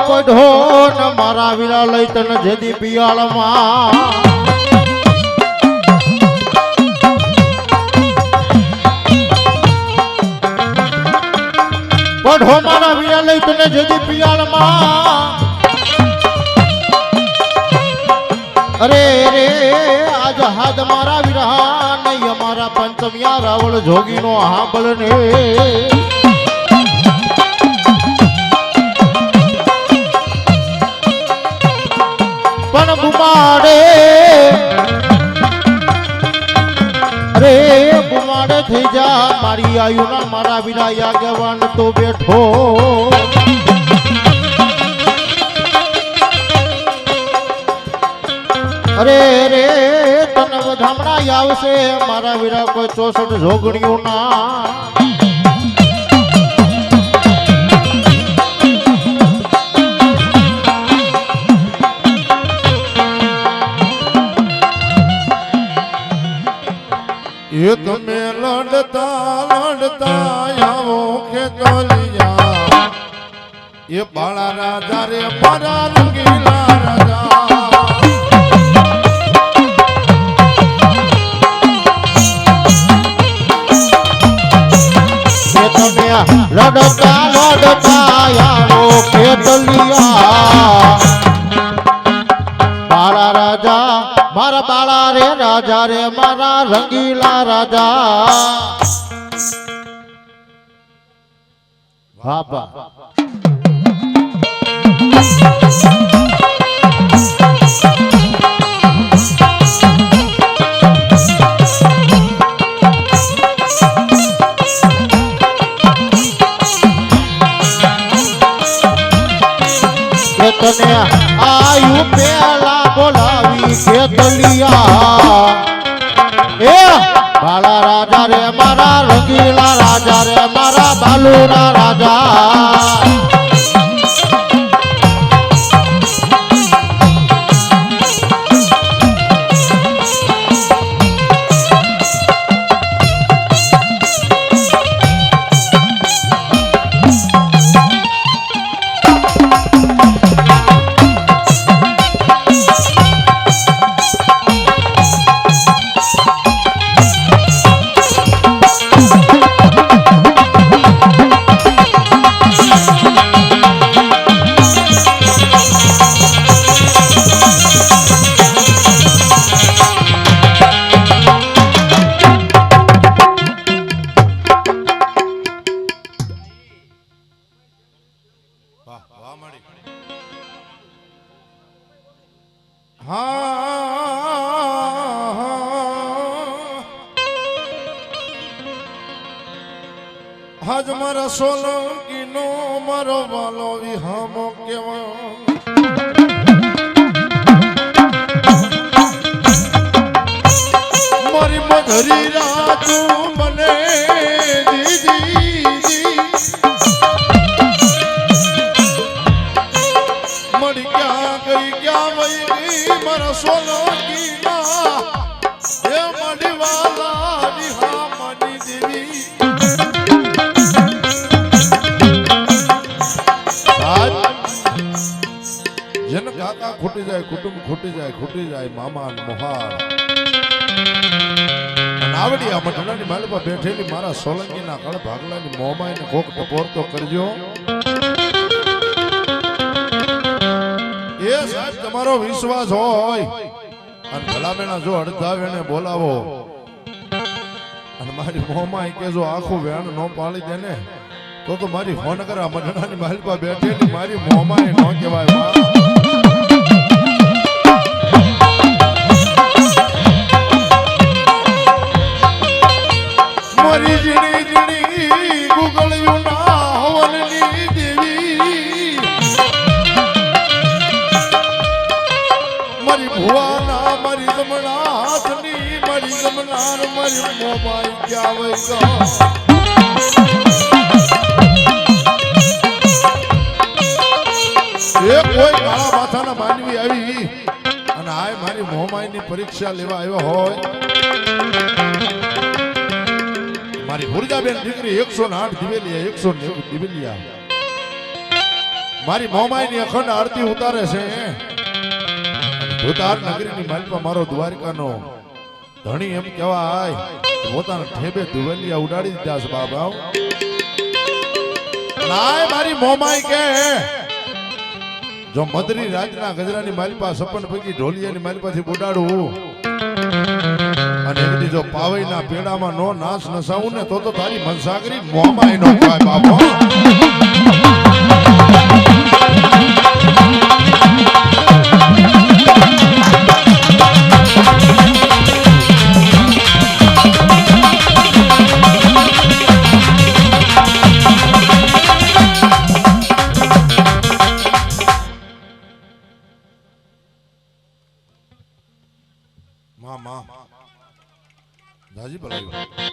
પઢો ન મારા વીરા લઈ તને જેદી પિયાળમાં પઢો મારા વીરા લઈ તને જેદી પિયાળમાં અરે રે આજ હાથ મારા વીરા નહીં અમારા પંચમિયા રાવળ જોગીનો હાંભળ ને પણ બુમાડે અરે બુમાડે થઈ જા મારી આયુના મારા વિના આગેવાન તો બેઠો અરે રે તને વધામણા આવશે મારા વિના કોઈ 64 જોગણીઓ ના ये તમે લડતા લડતા આવો ખેતલિયા ये બાળા રાજા રે મારા રંગીલા રાજા ये તમે લડતા લડતા આવો ખેતલિયા બાળા રાજા મારા બાળા રે રાજા રે મારા રંગીલા રાજા બાપા તને આયુ પેલા બોલાવી ખેતલિયા એ બાળા રાજા રે મારા રંગીલા રાજા રે મારા બાલુના રાજા આજ મારા સોલંકી નો મારો વાલો વિહામો કેવા મારી મધરી રાજુ મને દીદી મળી ક્યાં ગઈ ક્યાં વઈ મારા સોલંકી ના એ મળી વાલા વિહામની દેવી જન કાકા ખૂટી જાય કુટુંબ ખૂટી જાય મામા મોહાર નાવડિયા મઠનાની માલપા બેઠેલી મારા સોલંકીના કળ ભાગલાની મોમાઈને કોક ટપોર તો કરજો એ સાહેબ તમારો વિશ્વાસ હોય અને ભલામેણા જો અડધા વેણે બોલાવો અને મારી મોમાઈ કે જો આખું વેણ નો પાળી દે ને તો મારી ફોન કરા મઠનાની માલપા બેઠેલી મારી મોમાઈ નો કહેવાય મારી જીણી જીણી ગુગળ્યું ના હવનની દેવી મારી ભુવાના મારી જમણા હાથની મારી જમનાર મારી મોમાઈ ક્યાં વઈ ગયો મોમાઈની પરીક્ષા લેવા આવ્યો હોય મારી ભુરજાબેન દીકરી 108 દિવેલિયા 190 દિવેલિયા મારી મોમાઈની અખંડ આરતી ઉતારે છે ભૂતાર નગરીની માલપા મારો દ્વારકાનો ધણી એમ કહેવાય પોતાના ઠેબે દિવેલિયા ઉડાડી દીધા છે બાબા નાય મારી મોમાઈ કે જો મદરી રાજના ગજરાની માલપા સપન પૈકી ઢોલિયાની માલપાથી ઉડાડું અને એની જો પાવઈના પેડામાં નો નાશ નસાવું ને તો તારી મનસાગરી મોમાઈ નો કહેવાય બાપો માં દાજી બોલાવ્યો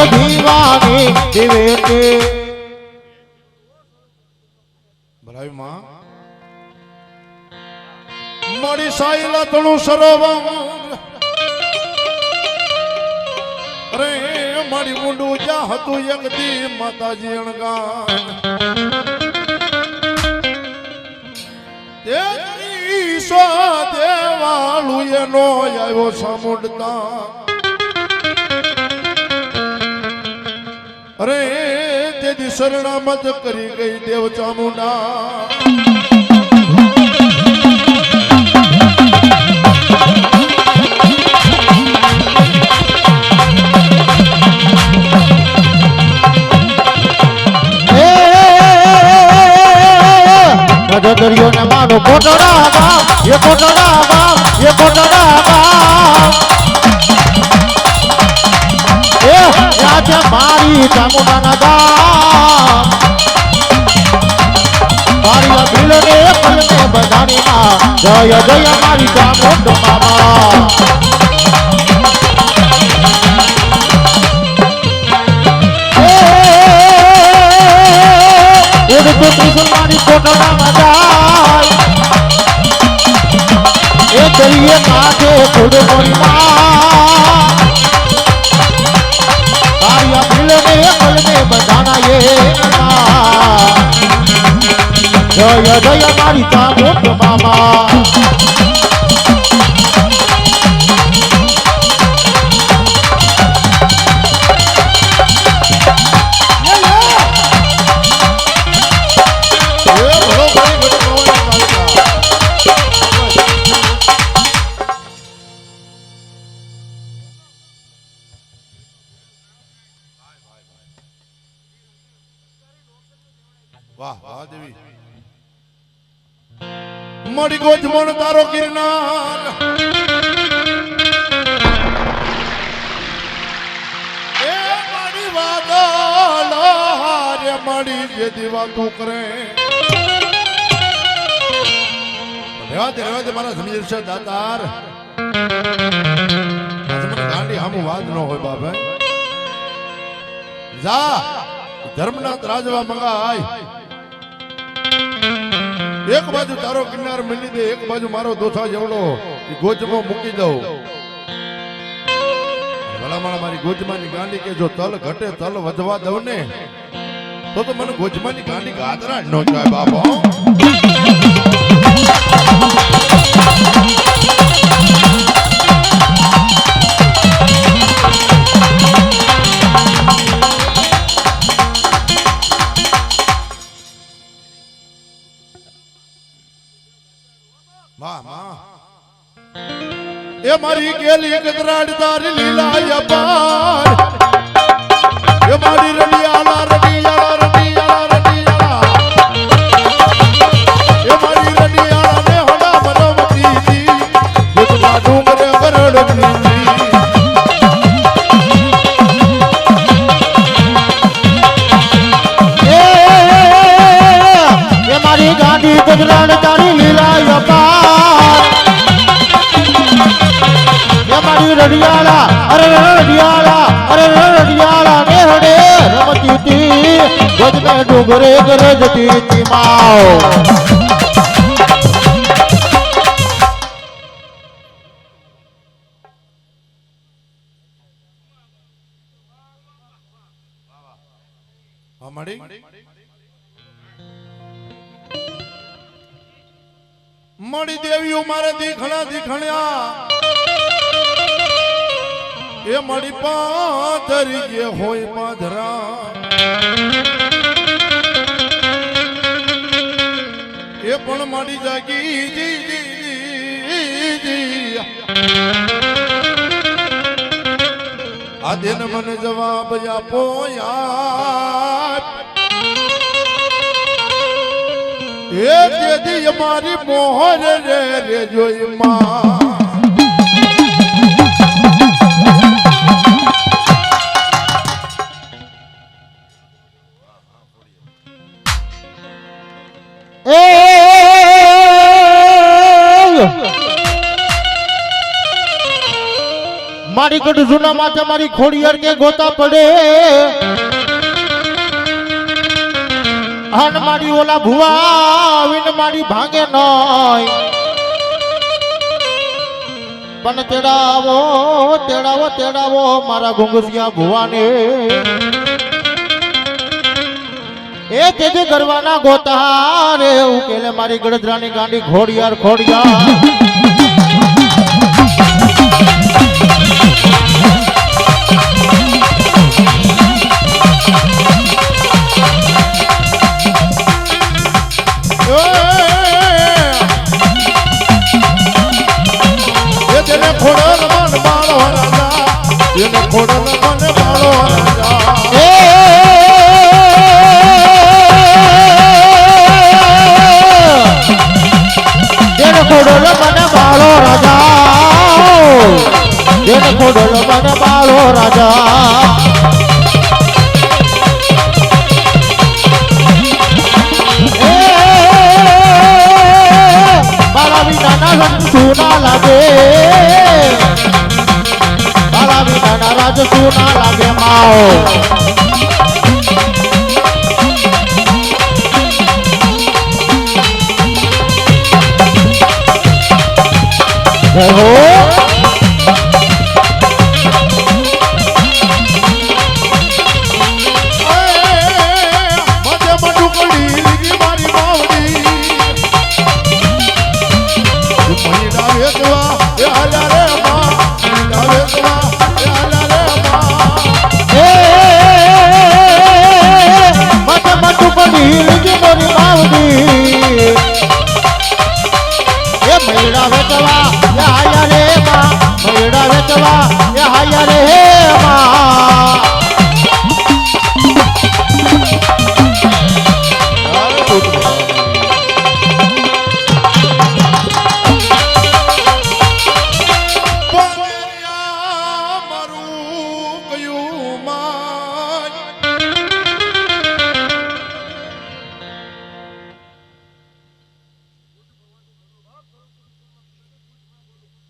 દીવાની દિવે કે બોલાવી માં મળી સાઈલા તણું સરોવર અરે મારી મુંડું જ્યાં હતું યગદી માતાજી અણગાન તેરી દેવાળું એનો આવ્યો સામુંડતા અરે તેથી શરણામત કરી ગઈ દેવ ચામુંડા દરિયો ને માનો કોટડા ગામ એ કોટડા ગામ એ કોટડા ગામ એ આજે મારી ચામુંડાના ગામ મારી અભિલ ને પલ ને બધાની માં જય જય મારી ચામુંડ મામા મારી કોટડામાં જાય એ દરિયે કાંઠે ખુદ તારી અભિલ ને પલ ને બધાના એ જય જય મારી ચામુંડ મામા વાહ વાહ દેવી મળી ગોજમણ તારો ગિરનાર એ મારી વાદળ હારે મળી જે દીવા તું કરે રેવા દે મારા સમીર છે દાતાર મને ગાંડી હામું વાદ ન હોય બાપે જા ધર્મનાથ રાજવા મંગાય એક બાજુ તારો કિનાર મિલી દે એક બાજુ મારો દોથા જેવડો ગોજમાં મૂકી દઉં ભલામણ મારી ગોજમાની ગાંડી કે જો તલ ઘટે તલ વધવા દઉં ને તો મને ગોજમાની ગાંડી ગાતરા ન જાય બાબા એ મારી ગેલી ગદરાડ તારી લીલા યપાર એ મારી રડિયાળા રડિયાળા રડિયાળા રડિયાળા એ મારી રડિયાળા ને હડા મરમતી દી દુધના ડુંગરે ગરડની પાર એ મારી રડિયાળા અરે રડિયાળા અરે રડિયાળા ને હડે રમતી હતી ગજને ડુંગરે ગરજતી હતી માઓ મળી દેવીઓ મારે દીખણા દીખણ્યા એ મળી પાધરી જે હોય પાધરા એ પણ મળી જાગી જી આ દિન મને જવાબ આપો યાર એ તેથી અમારી મોહર રે જોઈ માં મારી કડ જૂના માથે મારી ખોડિયાર કે ગોતા પડે હન મારી ઓલા ભુવા આવીને મારી ભાગે નય પણ તેડાવો તેડાવો તેડાવો મારા ઘુંઘરિયા ભુવાને એ તેજે ગરવાના ગોતા રે ઉકેલે મારી ગડદરાની ગાંડી ખોડિયાર ખોડિયાર ખોડલ મને બાળો રાજા જેને ખોડલ મને બાળો રાજા જેને ખોડલ મને બાળો રાજા મારા વિનાના રંગ સુના લાગે રાજ સુના લાગે માઓ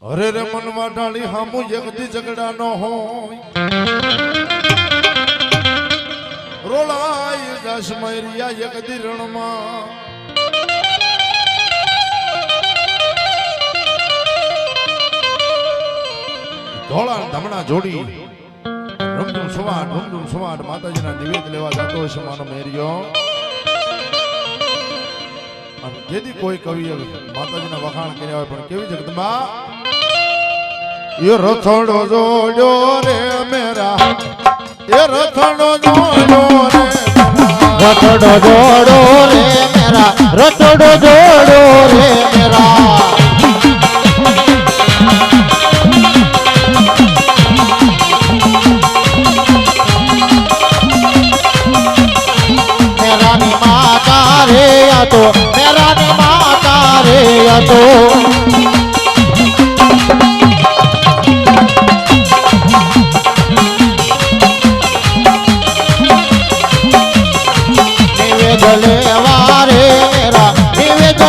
અરે રે મનમાં ઢાળી હામુ જગતી ઝઘડા નો હોય રોલાય દસ મૈરિયા જગતી રણમાં ધોળા ધમણા જોડી રમઝમ સવાટ માતાજીના નિવેદ લેવા જતો હોય છે માનો મેરિયો જેથી કોઈ કવિએ માતાજીના વખાણ કર્યા હોય પણ કેવી જગદંબા ये रथड़ो जोड़ो रे मेरा ये रथड़ो जोड़ो रे रथड़ो जोड़ो रे मेरा रथड़ो जोड़ो रे मेरा मेरा नी माता रे या तो मेरा नी माता रे या तो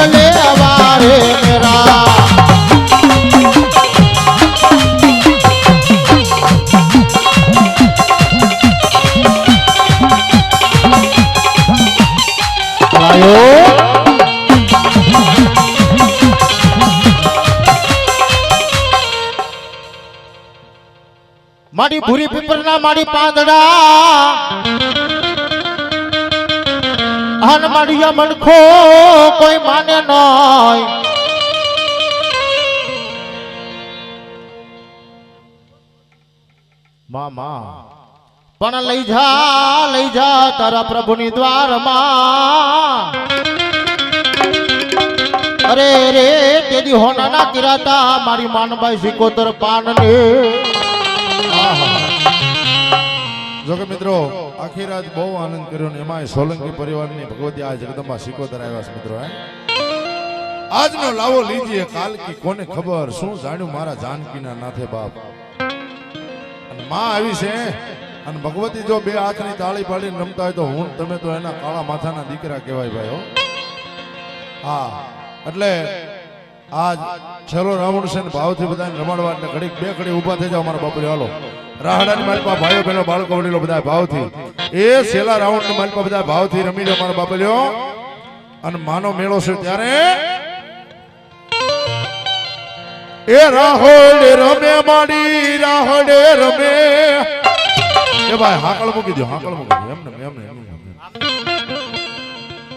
ले वारे मेरा મારી ભૂરી પીપરના મારી પાંદડા હન માડિયા મનખો કોઈ માને નોય મામા પણ લઈ જા તારા પ્રભુની દ્વારમાં અરે રે તેદી હોનાના કિરાતા મારી માનબાઈ સિકોતર પાનને જો કે મિત્રો આખી રાત બહુ આનંદ કર્યો ને એમાં સોલંકી પરિવારની ભગવતી આ જગદંબા સિકોતર આવ્યા છે મિત્રો આજનો લાવો લીજીએ કાલ કી કોને ખબર શું જાણ્યું મારા જાનકીના નાથે બાપ અને માં આવી છે અને ભગવતી જો બે હાથની તાળી પાડીને રમતા હોય તો હું તમે તો એના કાળા માથાના દીકરા કહેવાય ભાઈ હો હા એટલે આજ છેલ્લો રાવણ છે ને ભાવથી બધાને રમાડવા એટલે ઘડીક બે ઘડી ઊભા થઈ જાવ મારા બાપુ હાલો રાહડાની મારી પાસે ભાઈઓ બહેનો બાળકો વડીલો બધા ભાવથી એ છેલ્લા રાઉન્ડ ની મારી પાસે બધા ભાવથી રમી લો મારા બાપુ લ્યો અને માનો મેળો છે ત્યારે એ રાહોડે રમે માડી રાહોડે રમે એ ભાઈ હાકળ મૂકી દો એમને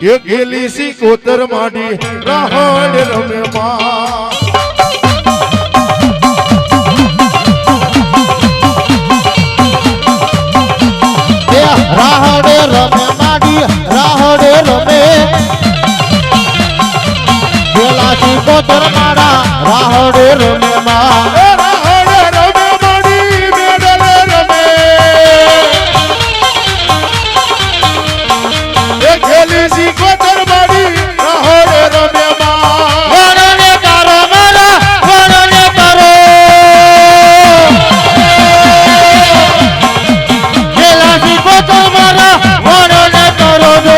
એ ગેલી સી કોતર માડી રાહોડે રમે માં રાહડે રમે માડી રાહડે રમે ગેલાસી કોતર માડા રાહડે રમે માં રાહડે રમે માડી મેડલે રમે એ ગેલી સી કોતર માડી રાહડે રમે માં વરને તારો મારા વરને તારો ગેલાસી કોતર મારા વરને તારો દો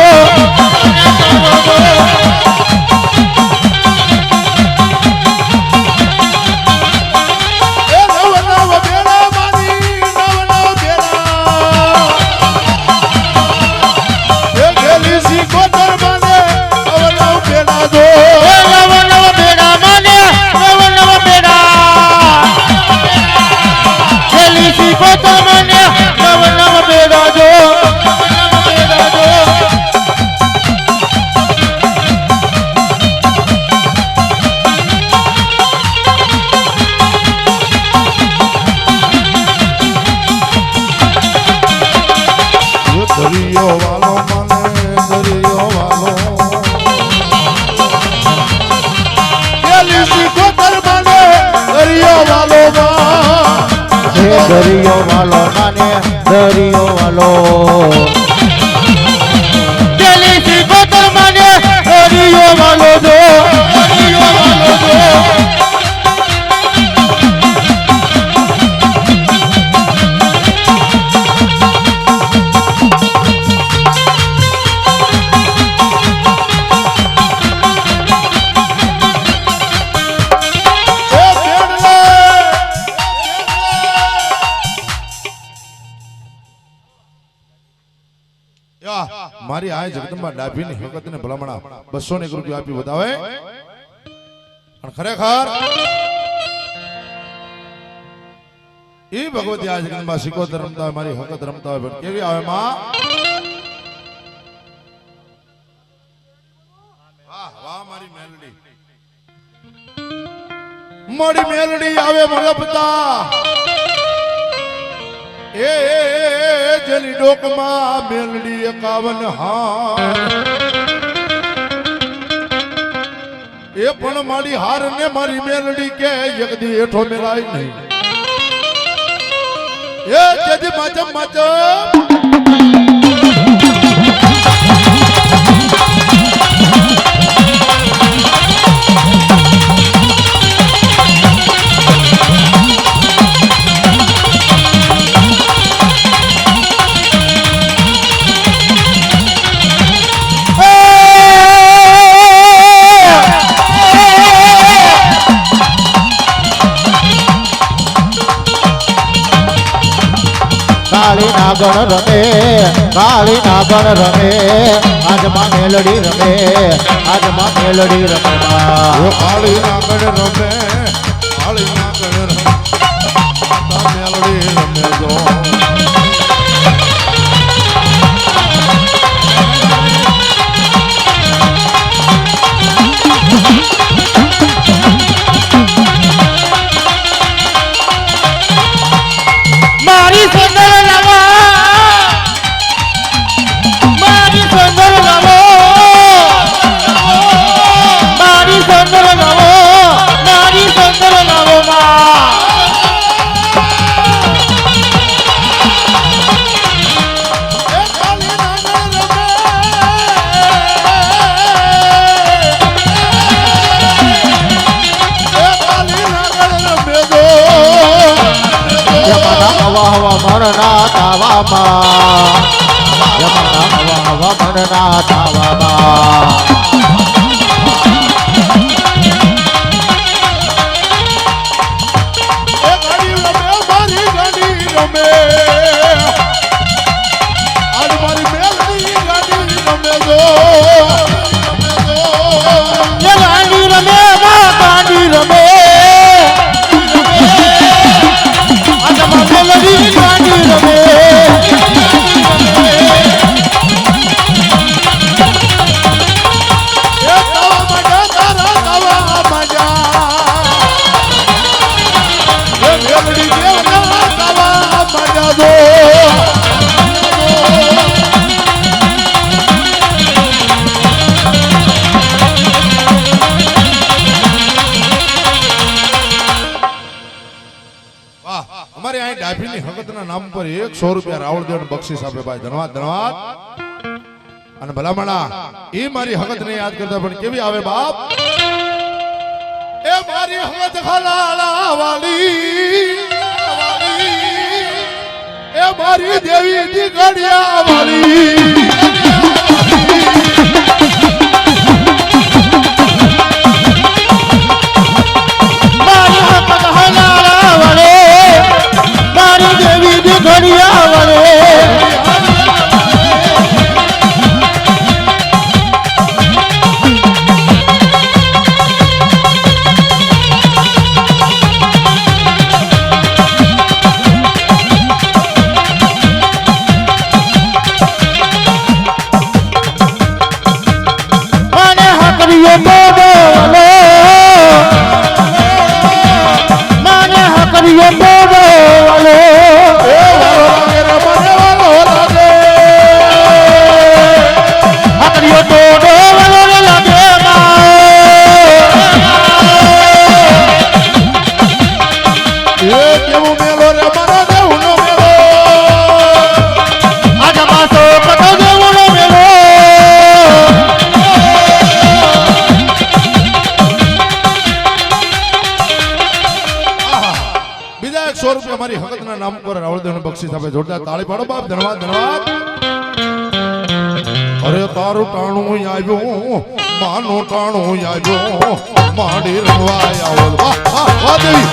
દરિયો વાલો માને દરિયો વાલો દિલ્હી થી કોતર માને દરિયો વાલો દો દરિયો વાલો દો મારી આ જગદંબા ડાભીની હકતને ભલામણા 201 રૂપિયા આપી વધાવે અને ખરેખર ઈ ભગવતી આ જગદંબા સિકોતર રમતા હોય મારી હકત રમતા હોય પણ કેવી આવે માં વાહ વાહ મારી મેલડી આવે મળપતા એ જલી ડોકમાં મેલડી 51 હાર એ પણ મારી હાર ને મારી મેલડી કે એકદી હેઠો મેલાય નહીં એ જજી માચમ કાળી નાગણ રમે આજમાં મેલડી રમે આજમાં મેલડી રમે કાળી નાગણ રમે કાળી નાગણ રમે મેલડી રમે વમણના તાવામાં વમણના તાવામાં અમારે અહીં ડાભીની હકતના નામ પર 100 રૂપિયા રાવળદેવ બક્ષિસ આપે ભાઈ. ધન્યવાદ ધન્યવાદ. અને ભલામણા એ મારી હકત ને યાદ કરતા પણ કેવી આવે બાપ. એ મારી હકત ખલાલા વાલી એ મારી દેવી દીકડિયા વાલી ઘડિયા વળે મને હકરીયો બોલો મને હકરીયો બોલો મારી હકતના નામ પર રાવળદેવને બક્ષિસ આપે. જોરદાર તાળી પાડો બાપ. ધન્યવાદ ધન્યવાદ. અરે તારું ટાણું આવ્યું માનું ટાણું આવ્યું માડી રંગવાય આવો. વાહ વાહ વાહ દેવી.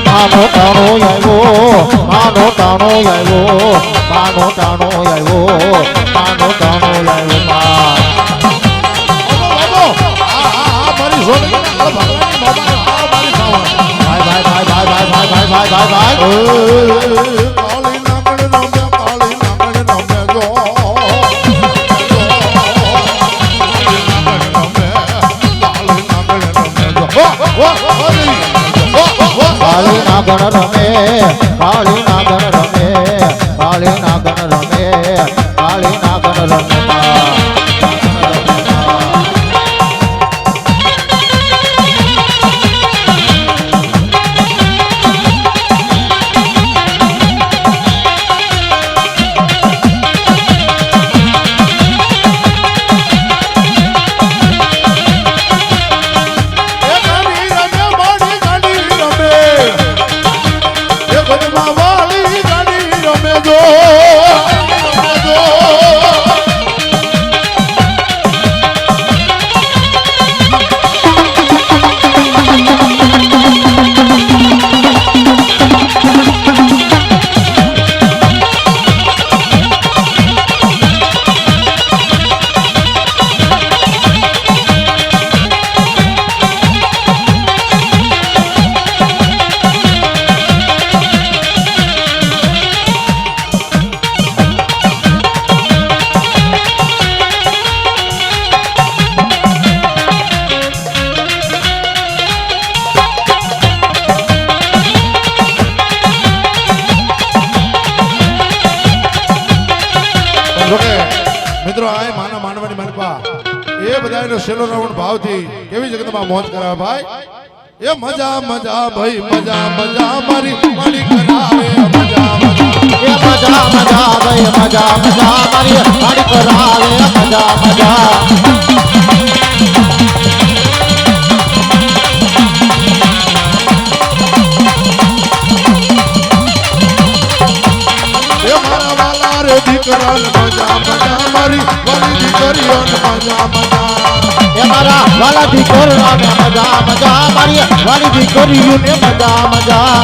માનો ટાણો આવ્યો માનો ટાણો આવ્યો માનો ટાણો આવ્યો માનો ટાણો આવ્યો કાળી નાગણ રમે કાળી નાગણ રમે કાળી નાગણ રમે કાળી નાગણ રમે મિત્રો આ માના માનવાની મનપા એ બધાનો શેલો રાવણ ભાવથી કેવી જગતમાં મોજ કરાવે ભાઈ. એ મજા મજા ભાઈ મજા મજા મારી મારી કરાવે મજા મજા. એ મજા મજા ભાઈ મજા મજા મારી મારી કરાવે મજા મજા. કરાલ મજા મજા મારી વાલી દીકરીઓને મજા મજા એ મારા વાલા દીકરાને મજા મજા મારી વાલી દીકરીઓને મજા મજા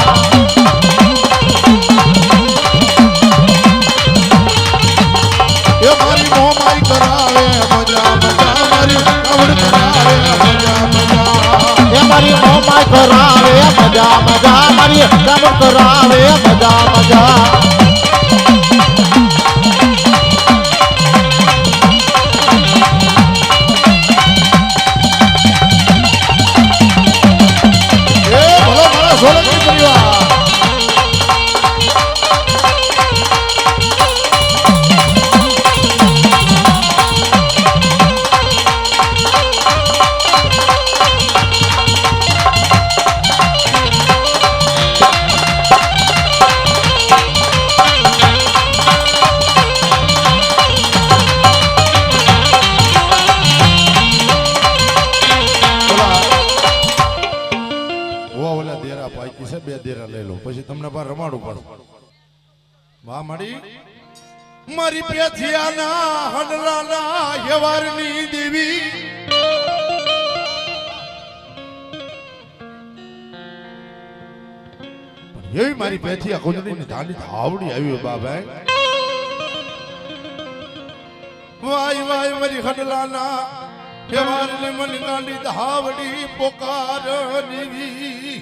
એ મારી મોમાઈ કરાવે મજા મજા મારી કવડ કરાવે મજા મજા એ મારી મોમાઈ કરાવે મજા મજા મારી કવડ કરાવે મજા મજા સોલંકી પરિવાર બે દેરા લઈ લો પછી તમને બાર રમાડું પડે વાહ મારી મારી પેથિયાના હડલાના યવારની દેવી એવી મારી પેથિયા કુંજડીની ધાની ધાવડી આવી બાભાઈ વાય વાય મારી હડલાના યવારની મન ગાંડી ધાવડી પોકાર દેવી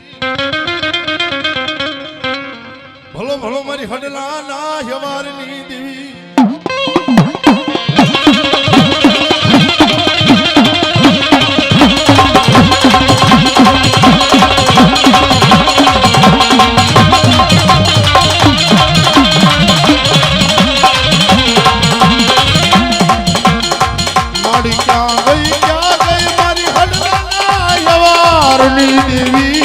ભલો ભલો મારી હડલા ના યવારની દેવી મારી ક્યાં ગઈ મારી હડલા ના યવારની દેવી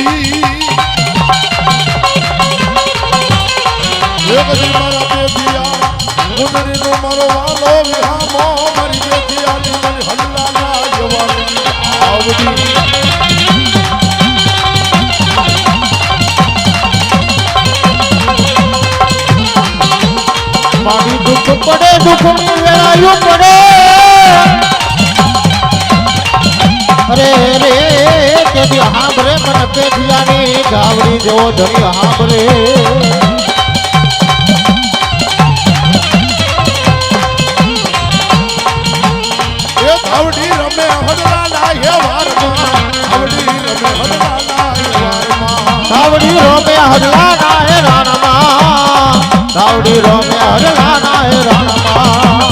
મારા પેથિયા મુંદરીનો મારો વાલો વિહામો મારી પેથિયાની મારી હલ્લાના યવારની આવડી મારી દુઃખ પડે દુઃખની વેળાયું પડે અરે રે તેથી હાંભરે મને પેથિયાની ગાવડી જેવો ધણી હાંભરે આવડી રમે હડલાના યવારમાં આવડી રમે હડલાના યવારમાં સાવડી રોમે હરલાના હે રાણમાં સાવડી રોમે હરલાના હે રાણમાં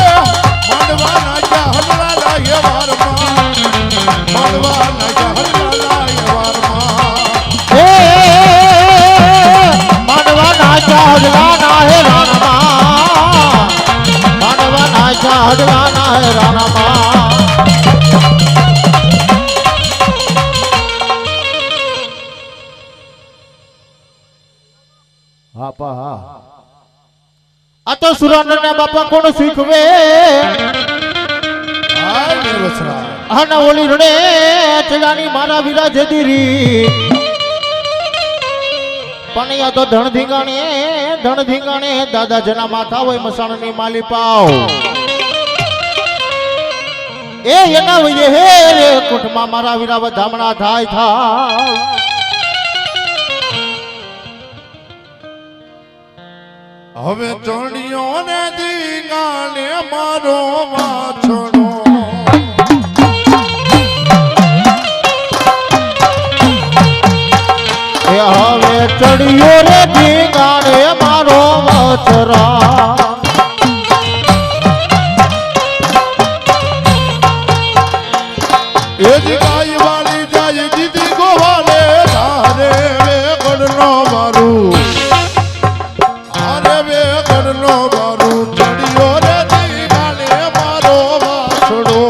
માંડવાના જા હડલાના યવારમાં માંડવાના જા હડલાના યવારમાં એ માનવા નાચા હરલાના હે રાણમાં માનવા નાચા હરલાના હે રાણમાં હા પા હા આ તો સુરેન્દ્રના બાપા કોણ શીખવે હાય નિર્વચરા આના ઓલી રડે ચડાની મારા વીરા જદીરી પણ યા તો ધણ ધીંગાણે દાદા જના માથા હોય મસાણની માલી પાવ એ એના વયે હે રે કુટમાં મારા વીરા વધામણા થાય હવે ચણિયો ને દીગાને મારો વાછડો એ હવે ચડિયો રે ધીંગાણે મારો વચરા એ જ ગાય વાળી જાય દીદી ગોવાલે તારે વે ગડનો મારું તારે વે ગડનો મારું ચડિયો રે દીગાને મારો વાછડો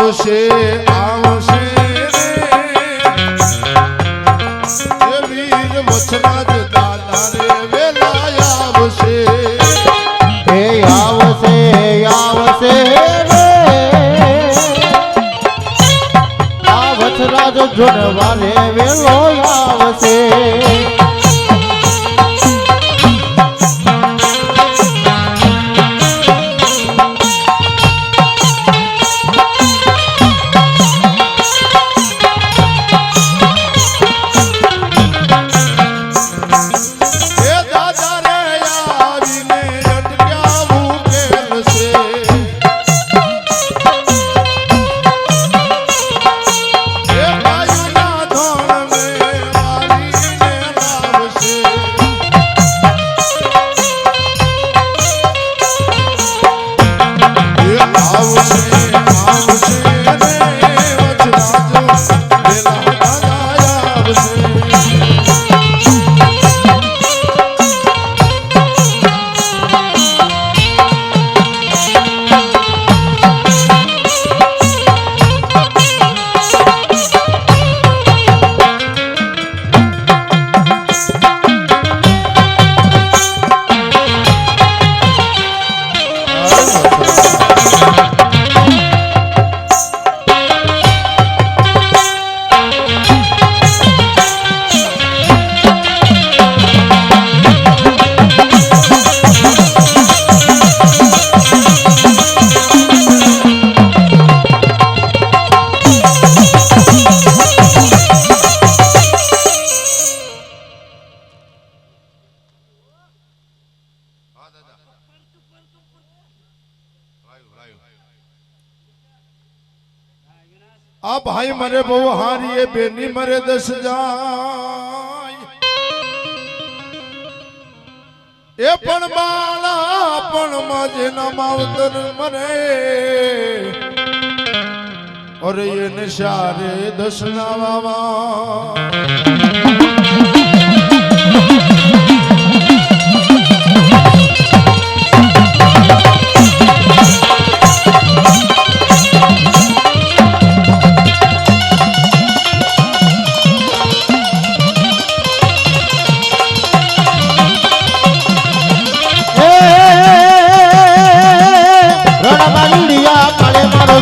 આવશે આવશે રે એ વીર વચરાજ દાદા રે વેલા આવશે એ આવશે આવશે રે આ વચરાજ જોડવાને વેલો આવશે એ દાદા રે આવીને અટકાવું કેલશે એ ભાઈના ધોળને વારીને લાવશે એ આવશે આવશે રે વચરાજ વેલા દાદા આવશે આ ભાઈ મરે બહુ હારી એ બેની મરે 10 જાય એ પણ બાળા પણ માજના માવતર મરે અરે એને શારે 10 ના વાવા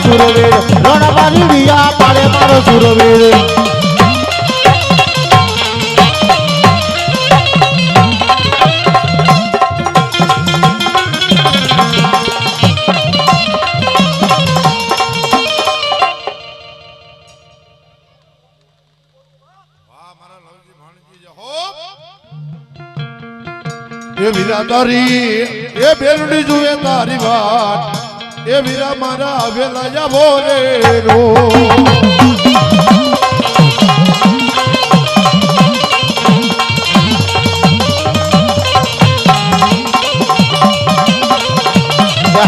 સુરવીર રણમારી વિયા પાડે મારો સુરવીર એ વીરા તારી એ બેરડી જુએ તારી વાત એ વીરા મારા આવેલા જાવો રે રો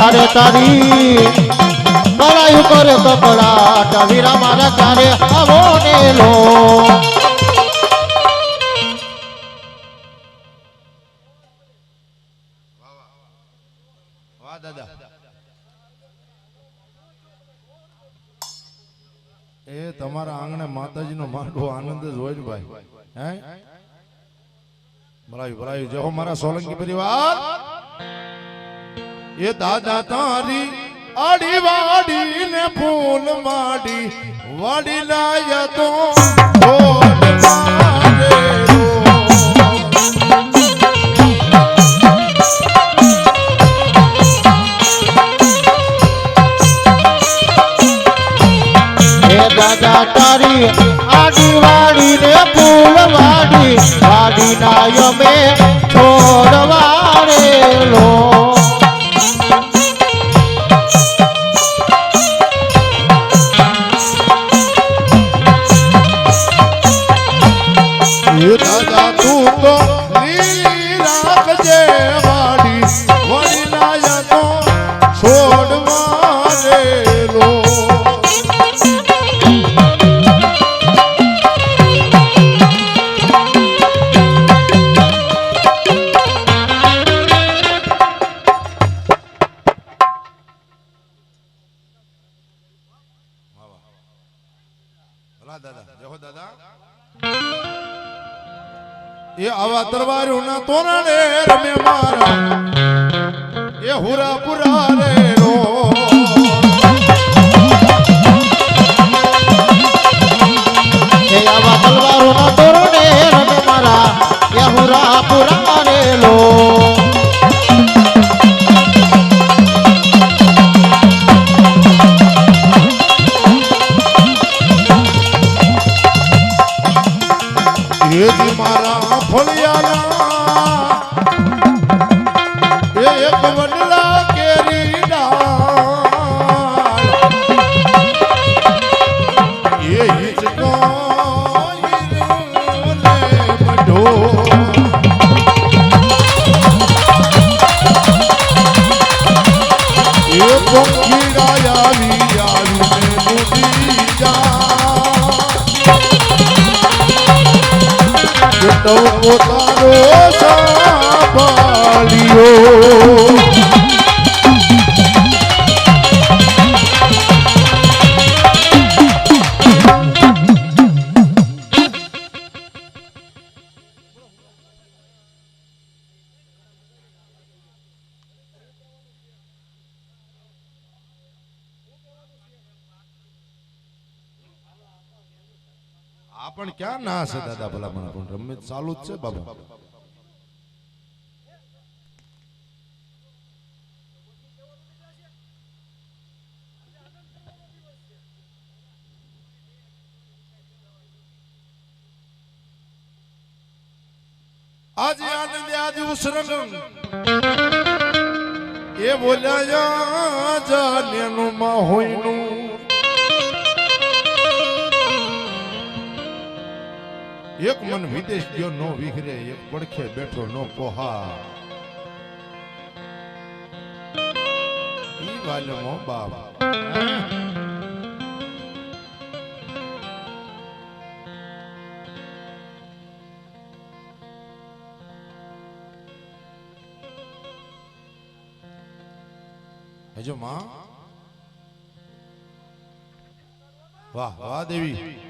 હારે તારી કળાયું કરે કપડાટ વીરા મારા ક્યારે આવો ને લો વાહ દાદા એ તમારા આંગણે માતાજીનો માંડવો આનંદ જ હોય ને ભાઈ હે ભરાયું જો મારા સોલંકી પરિવાર એ દાદા તારી આડી વાડી ને ફૂલ માડી વાડી લાયા તો ઢોલ મારે રો દાદા તારી આડી વાડી ને ફૂલ વાડી વાડી ના યમે છોડવારેલો દાદા તું તો રાખજે વાડી વાડી લાયા તો છોડવારેલો આવા તરવારોના તોરણે રમે મારા એ હુરા પુરા રે રો એ આવા તલવારોના તોરણે રમે મારા એ હુરા પુરા રે લો એ મારા ફળિયાના એ એક વડલા કેરી ડાળ એ હિચકો હીરોને મઢો એ પંખીડા આવીને ઉડી જા તો પોતાનો સાંભળ્યો પણ ક્યાં ના છે દાદા ભલા પણ રમે ચાલુ જ છે બાબા આજે આનંદ આજે ઉસરંગ એ બોલ્યા જાનેનું માં હોયનું એક મન વિદેશ ગયો નો વિખરે એક પડખે બેઠો નો પોહા ઈ વાલે મો બાપ હજો માં વાહ વાહ દેવી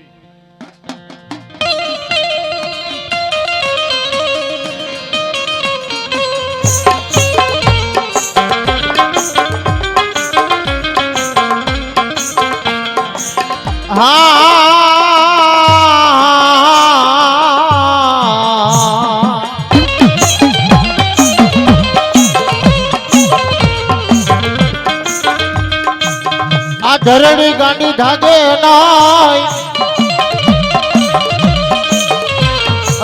ધરણી ગાંડી ધાગે નાય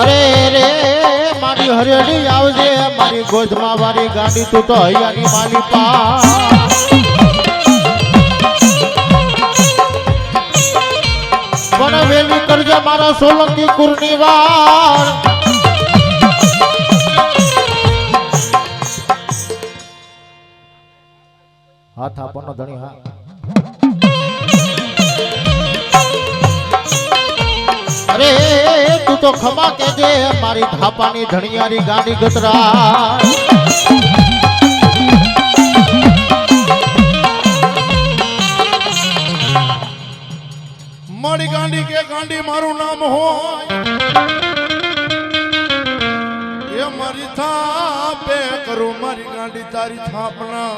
અરે રે મારી હરિયાળી આવજે મારી ગોદમાં વાળી ગાંડી તું તો હૈયાની માલી પા પણ વેલી કરજે મારા સોલંકી કુરની વાર હાથ આપણનો ધણી હા અરે તું તો ખમા કેજે મારી ધાપાની ધણિયારી ગાંડી ગતરા મારી ગાંડી કે ગાંડી મારું નામ હોય એ મારી થાપે કરું મારી ગાંડી તારી થાપના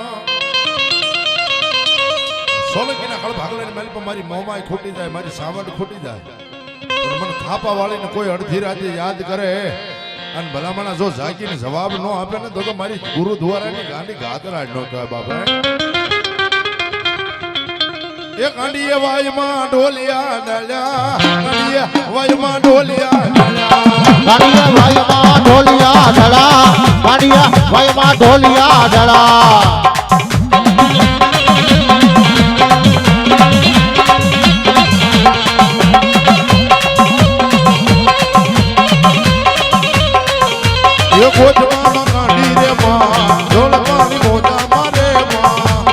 સોલંકીના ખળ ભાગલે મેલ પર મારી મોમાય ખૂટી જાય મારી સાવડ ખૂટી જાય પણ મને થાપા વાળીને કોઈ અડધી રાતે યાદ કરે અને ભલામણા જો જાગીને જવાબ ન આપે ને તો મારી ગુરુદ્વારાની ગાંડી ગાતરાડ ન કહે બાપા એ ગાંડીએ વાયમાં ઢોલિયા ડળ્યા ગાંડીએ વાયમાં ઢોલિયા ડળ્યા ગાંડીએ વાયમાં ઢોલિયા ડળા ગાંડીએ વાયમાં ઢોલિયા ડળા એ ગોદમાં ગાંડી રે માં ઢોલ પાણી મોજા મારે માં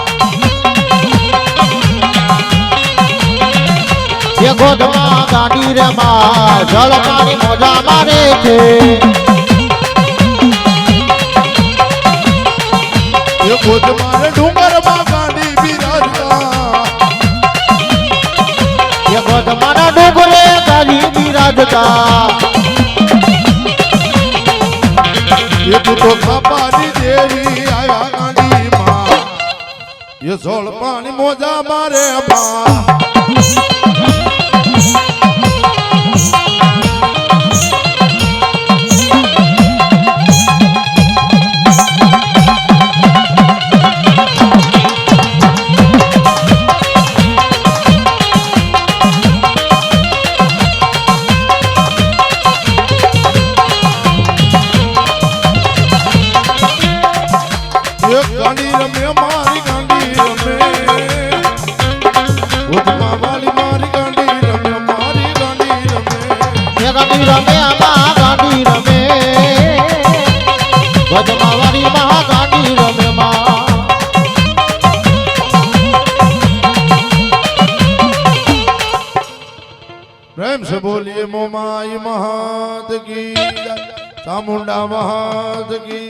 એ ગોદમાં ગાંડી રે માં જળ પાણી મોજા મારે છે એ ગોદમાં ડુંગરમાં ગાંડી બિરાજતા એ ગોદમાં ડુંગરે ગાંડી બિરાજતા તું તો ખાપાની દેવી આયા ગાંડી માં એ સોળ પાણી મોજા મારે બા ગાંડી રમે મારી ગાંડી રમે ભૂતમાં વાળી મારી ગાંડી રમે મારી ગાંડી રમે એ ગાંડી રમે આમાં ગાંડી રમે ગજમાં વાળી મહા ગાંડી રમે માં प्रेम से बोलिए मोमाई महात की चामुंडा महात की